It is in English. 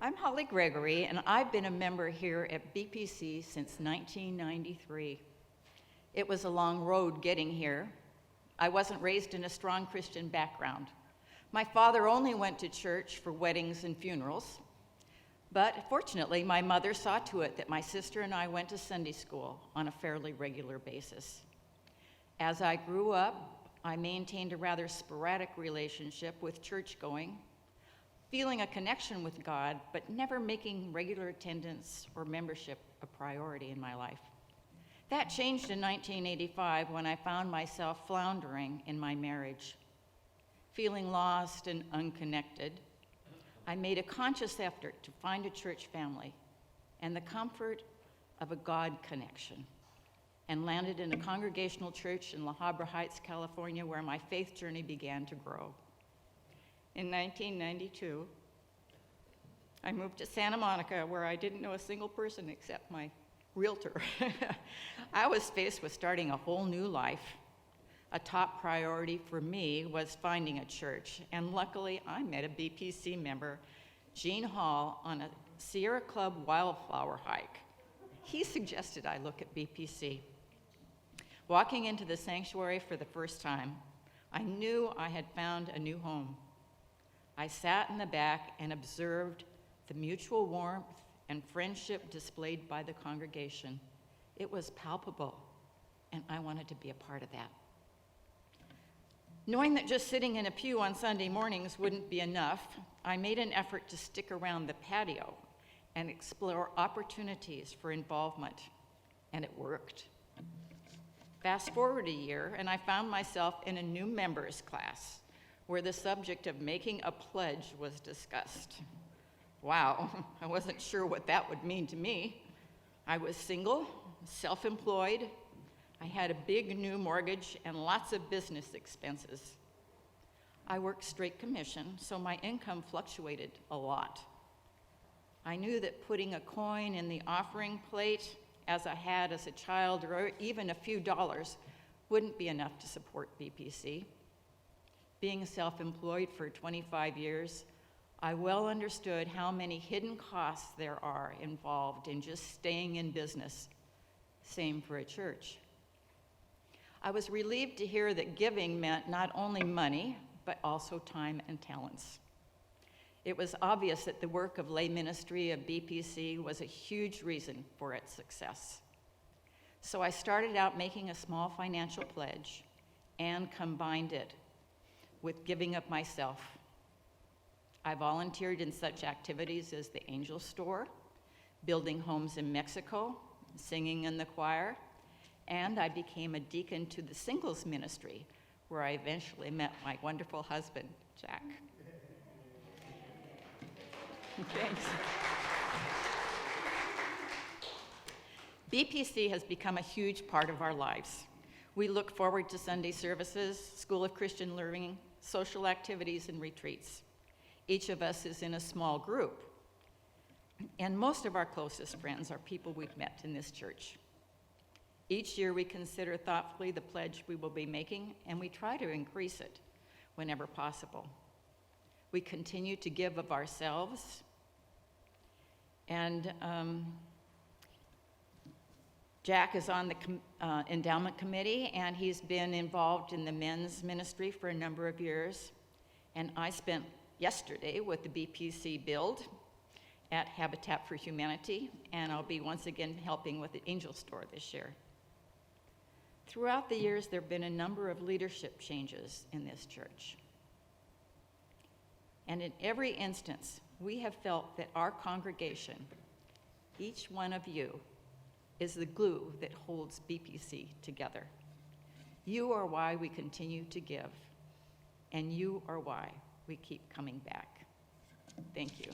I'm Holly Gregory, and I've been a member here at BPC since 1993. It was a long road getting here. I wasn't raised in a strong Christian background. My father only went to church for weddings and funerals, but fortunately, my mother saw to it that my sister and I went to Sunday school on a fairly regular basis. As I grew up, I maintained a rather sporadic relationship with church-going, feeling a connection with God, but never making regular attendance or membership a priority in my life. That changed in 1985 when I found myself floundering in my marriage. Feeling lost and unconnected, I made a conscious effort to find a church family and the comfort of a God connection, and landed in a congregational church in La Habra Heights, California, where my faith journey began to grow. In 1992, I moved to Santa Monica, where I didn't know a single person except my realtor. I was faced with starting a whole new life. A top priority for me was finding a church, and luckily I met a BPC member, Gene Hall, on a Sierra Club wildflower hike. He suggested I look at BPC. Walking into the sanctuary for the first time, I knew I had found a new home. I sat in the back and observed the mutual warmth and friendship displayed by the congregation. It was palpable, and I wanted to be a part of that. Knowing that just sitting in a pew on Sunday mornings wouldn't be enough, I made an effort to stick around the patio and explore opportunities for involvement, and it worked. Fast forward a year, and I found myself in a new members class where the subject of making a pledge was discussed. Wow, I wasn't sure what that would mean to me. I was single, self-employed. I had a big new mortgage and lots of business expenses. I worked straight commission, so my income fluctuated a lot. I knew that putting a coin in the offering plate, as I had as a child, or even a few dollars, wouldn't be enough to support BPC. Being self-employed for 25 years, I well understood how many hidden costs there are involved in just staying in business. Same for a church. I was relieved to hear that giving meant not only money, but also time and talents. It was obvious that the work of lay ministry of BPC was a huge reason for its success. So I started out making a small financial pledge and combined it with giving of myself. I volunteered in such activities as the Angel Store, building homes in Mexico, singing in the choir, and I became a deacon to the singles ministry, where I eventually met my wonderful husband, Jack. Thanks. BPC has become a huge part of our lives. We look forward to Sunday services, School of Christian Learning, social activities, and retreats. Each of us is in a small group, and most of our closest friends are people we've met in this church. Each year we consider thoughtfully the pledge we will be making, and we try to increase it whenever possible. We continue to give of ourselves, and Jack is on the endowment committee, and he's been involved in the men's ministry for a number of years. And I spent yesterday with the BPC Build at Habitat for Humanity, and I'll be once again helping with the Angel Store this year. Throughout the years, there have been a number of leadership changes in this church. And in every instance, we have felt that our congregation, each one of you, is the glue that holds BPC together. You are why we continue to give, and you are why we keep coming back. Thank you.